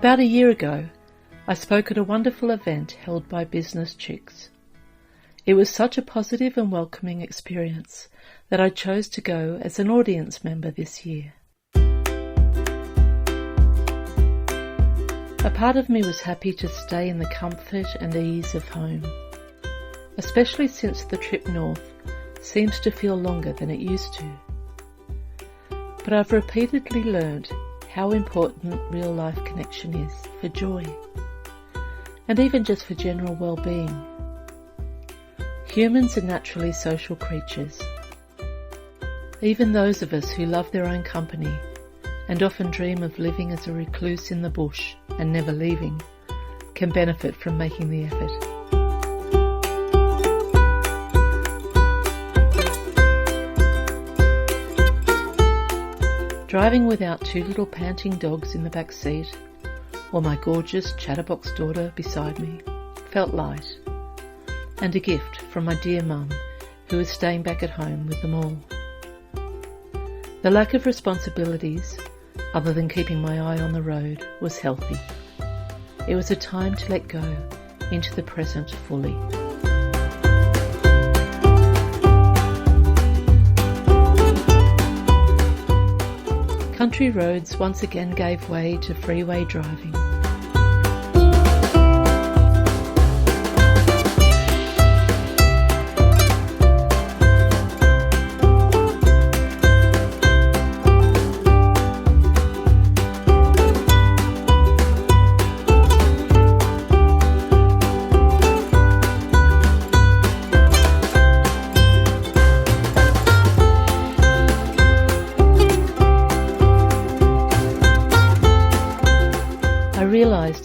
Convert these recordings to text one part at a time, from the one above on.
About a year ago, I spoke at a wonderful event held by Business Chicks. It was such a positive and welcoming experience that I chose to go as an audience member this year. A part of me was happy to stay in the comfort and ease of home, especially since the trip north seems to feel longer than it used to. But I've repeatedly learned how important real-life connection is for joy, and even just for general well-being. Humans are naturally social creatures. Even those of us who love their own company and often dream of living as a recluse in the bush and never leaving can benefit from making the effort. Driving without two little panting dogs in the back seat, or my gorgeous chatterbox daughter beside me, felt light, and a gift from my dear mum, who was staying back at home with them all. The lack of responsibilities, other than keeping my eye on the road, was healthy. It was a time to let go into the present fully. Country roads once again gave way to freeway driving.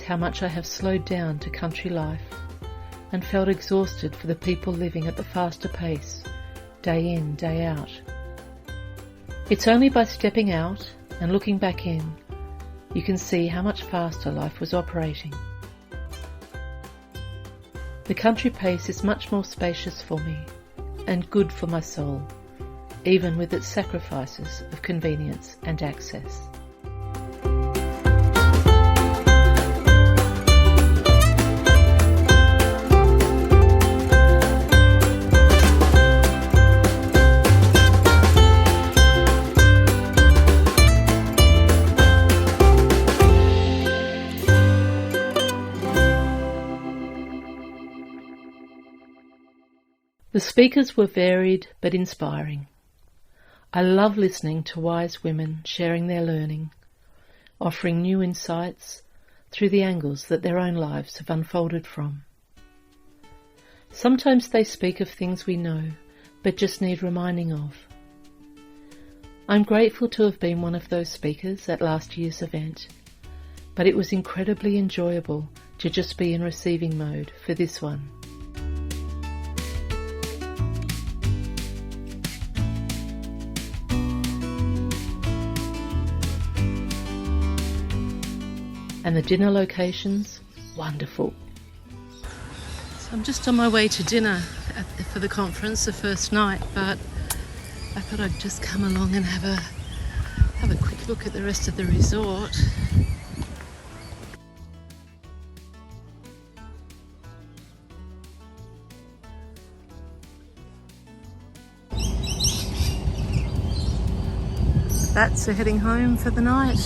How much I have slowed down to country life and felt exhausted for the people living at the faster pace, day in, day out. It's only by stepping out and looking back in you can see how much faster life was operating. The country pace is much more spacious for me and good for my soul, even with its sacrifices of convenience and access. The speakers were varied but inspiring. I love listening to wise women sharing their learning, offering new insights through the angles that their own lives have unfolded from. Sometimes they speak of things we know but just need reminding of. I'm grateful to have been one of those speakers at last year's event, but it was incredibly enjoyable to just be in receiving mode for this one. And the dinner locations, wonderful. So I'm just on my way to dinner for the conference, the first night, but I thought I'd just come along and have a quick look at the rest of the resort. The bats are heading home for the night.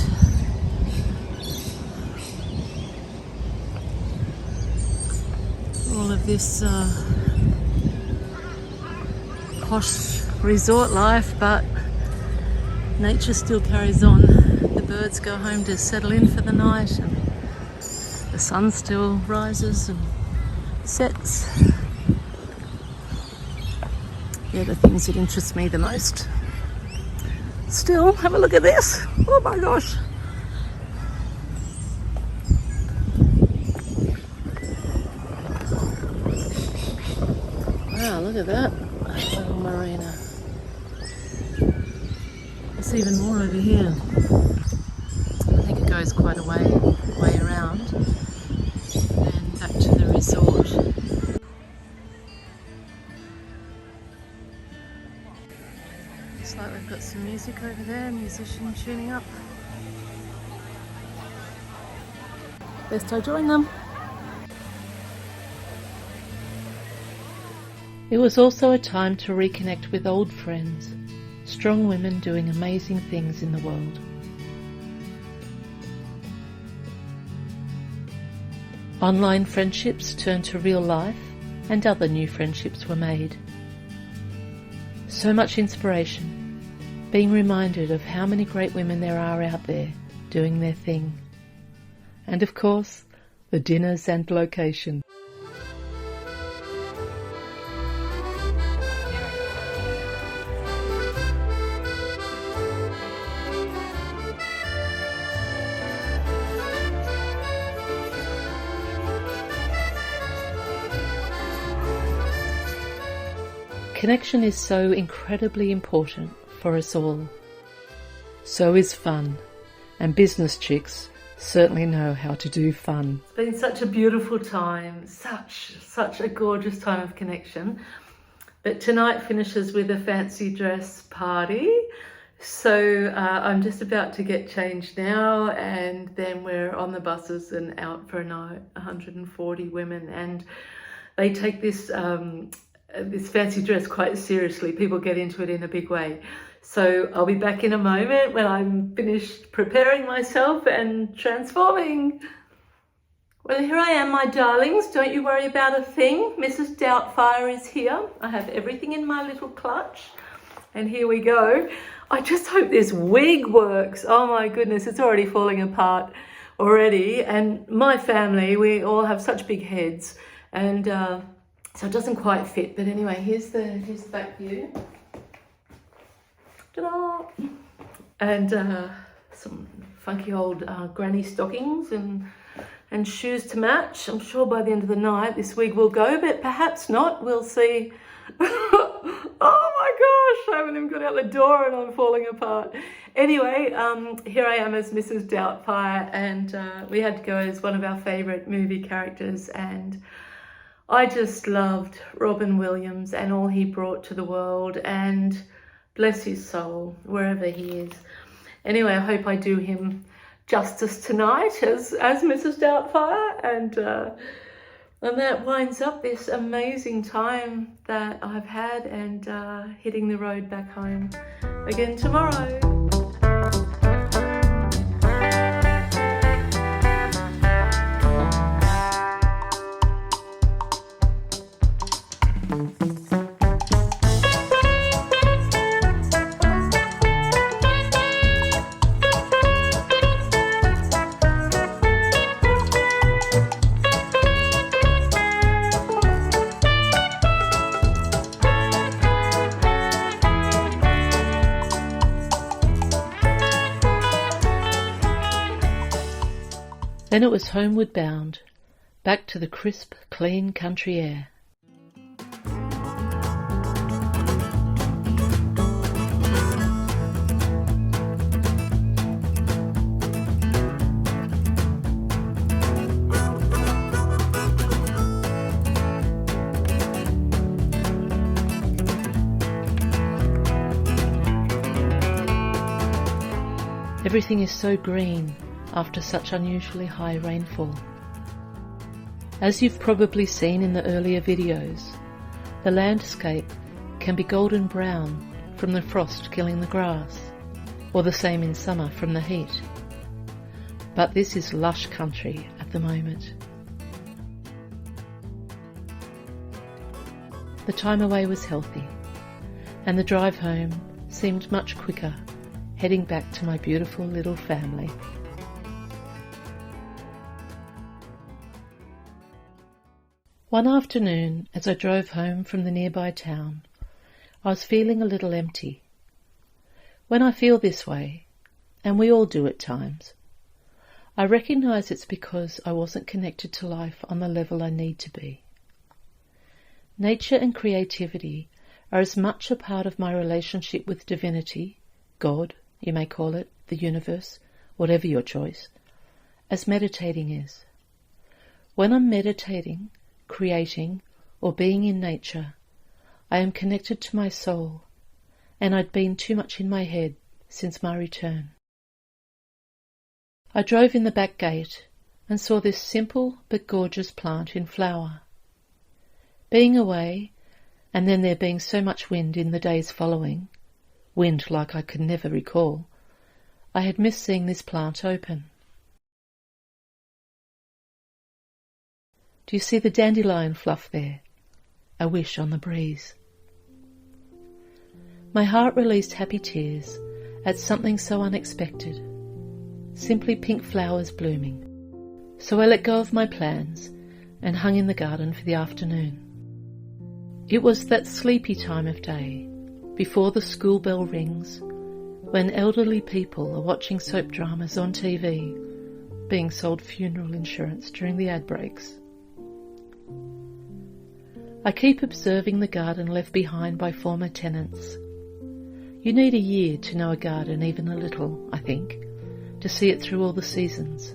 All of this posh resort life, but nature still carries on. The birds go home to settle in for the night, and the sun still rises and sets. They're the things that interest me the most. Still, have a look at this. Oh my gosh. Wow, look at that little marina. There's even more over here. I think it goes quite a way around and back to the resort. Looks like we've got some music over there, musician tuning up. Best I join them. It was also a time to reconnect with old friends, strong women doing amazing things in the world. Online friendships turned to real life and other new friendships were made. So much inspiration, being reminded of how many great women there are out there doing their thing. And of course, the dinners and location. Connection is so incredibly important for us all. So is fun, and business chicks certainly know how to do fun. It's been such a beautiful time, such a gorgeous time of connection. But tonight finishes with a fancy dress party. So I'm just about to get changed now, and then we're on the buses and out for a night, 140 women, and they take this fancy dress quite seriously. People get into it in a big way. So I'll be back in a moment when I'm finished preparing myself and transforming. Well, here I am, my darlings. Don't you worry about a thing. Mrs. Doubtfire is here. I have everything in my little clutch. And here we go. I just hope this wig works. Oh my goodness, it's already falling apart already. And my family, we all have such big heads. And so it doesn't quite fit, but anyway, here's the back view. Ta-da! And some funky old granny stockings and shoes to match. I'm sure by the end of the night this wig will go, but perhaps not. We'll see. Oh my gosh, I haven't even got out the door and I'm falling apart. Anyway, here I am as Mrs. Doubtfire, and we had to go as one of our favourite movie characters, and I just loved Robin Williams and all he brought to the world, and bless his soul, wherever he is. Anyway, I hope I do him justice tonight as Mrs. Doubtfire, and that winds up this amazing time that I've had, and hitting the road back home again tomorrow. Then it was homeward bound, back to the crisp, clean country air. Everything is so green after such unusually high rainfall. As you've probably seen in the earlier videos, the landscape can be golden brown from the frost killing the grass, or the same in summer from the heat. But this is lush country at the moment. The time away was healthy, and the drive home seemed much quicker, heading back to my beautiful little family. One afternoon, as I drove home from the nearby town, I was feeling a little empty. When I feel this way, and we all do at times, I recognise it's because I wasn't connected to life on the level I need to be. Nature and creativity are as much a part of my relationship with divinity, God, you may call it, the universe, whatever your choice, as meditating is. When I'm meditating, creating, or being in nature, I am connected to my soul, and I'd been too much in my head since my return. I drove in the back gate, and saw this simple but gorgeous plant in flower. Being away, and then there being so much wind in the days following, wind like I could never recall, I had missed seeing this plant open. Do you see the dandelion fluff there? A wish on the breeze. My heart released happy tears at something so unexpected, simply pink flowers blooming. So I let go of my plans and hung in the garden for the afternoon. It was that sleepy time of day, before the school bell rings, when elderly people are watching soap dramas on TV, being sold funeral insurance during the ad breaks. I keep observing the garden left behind by former tenants. You need a year to know a garden even a little, I think, to see it through all the seasons.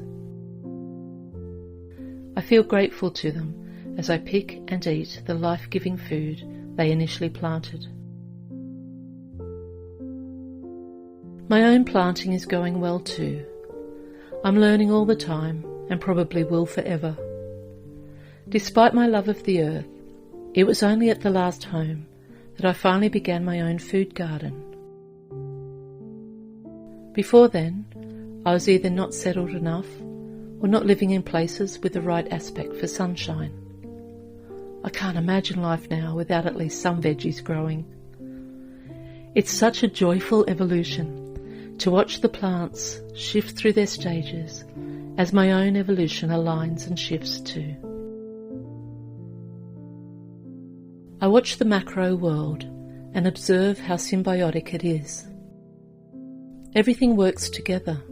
I feel grateful to them as I pick and eat the life-giving food they initially planted. My own planting is going well too. I'm learning all the time and probably will forever. Despite my love of the earth, it was only at the last home that I finally began my own food garden. Before then, I was either not settled enough or not living in places with the right aspect for sunshine. I can't imagine life now without at least some veggies growing. It's such a joyful evolution to watch the plants shift through their stages as my own evolution aligns and shifts too. I watch the macro world and observe how symbiotic it is. Everything works together,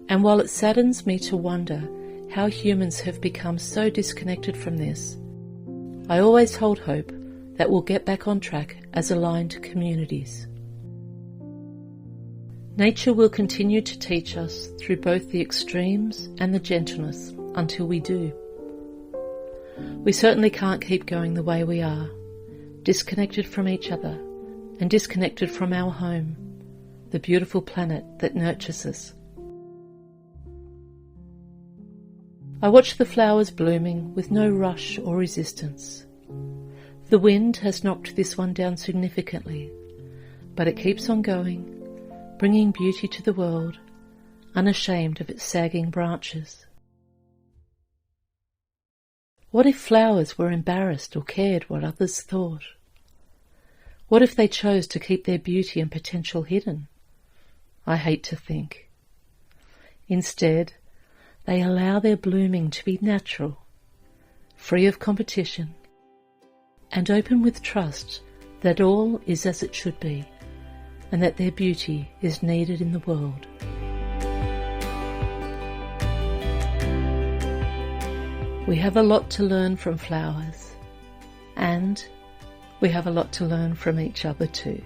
and while it saddens me to wonder how humans have become so disconnected from this, I always hold hope that we'll get back on track as aligned communities. Nature will continue to teach us through both the extremes and the gentleness until we do. We certainly can't keep going the way we are, disconnected from each other and disconnected from our home, the beautiful planet that nurtures us. I watch the flowers blooming with no rush or resistance. The wind has knocked this one down significantly, but it keeps on going, bringing beauty to the world, unashamed of its sagging branches. What if flowers were embarrassed or cared what others thought? What if they chose to keep their beauty and potential hidden? I hate to think. Instead, they allow their blooming to be natural, free of competition, and open with trust that all is as it should be, and that their beauty is needed in the world. We have a lot to learn from flowers, and we have a lot to learn from each other too.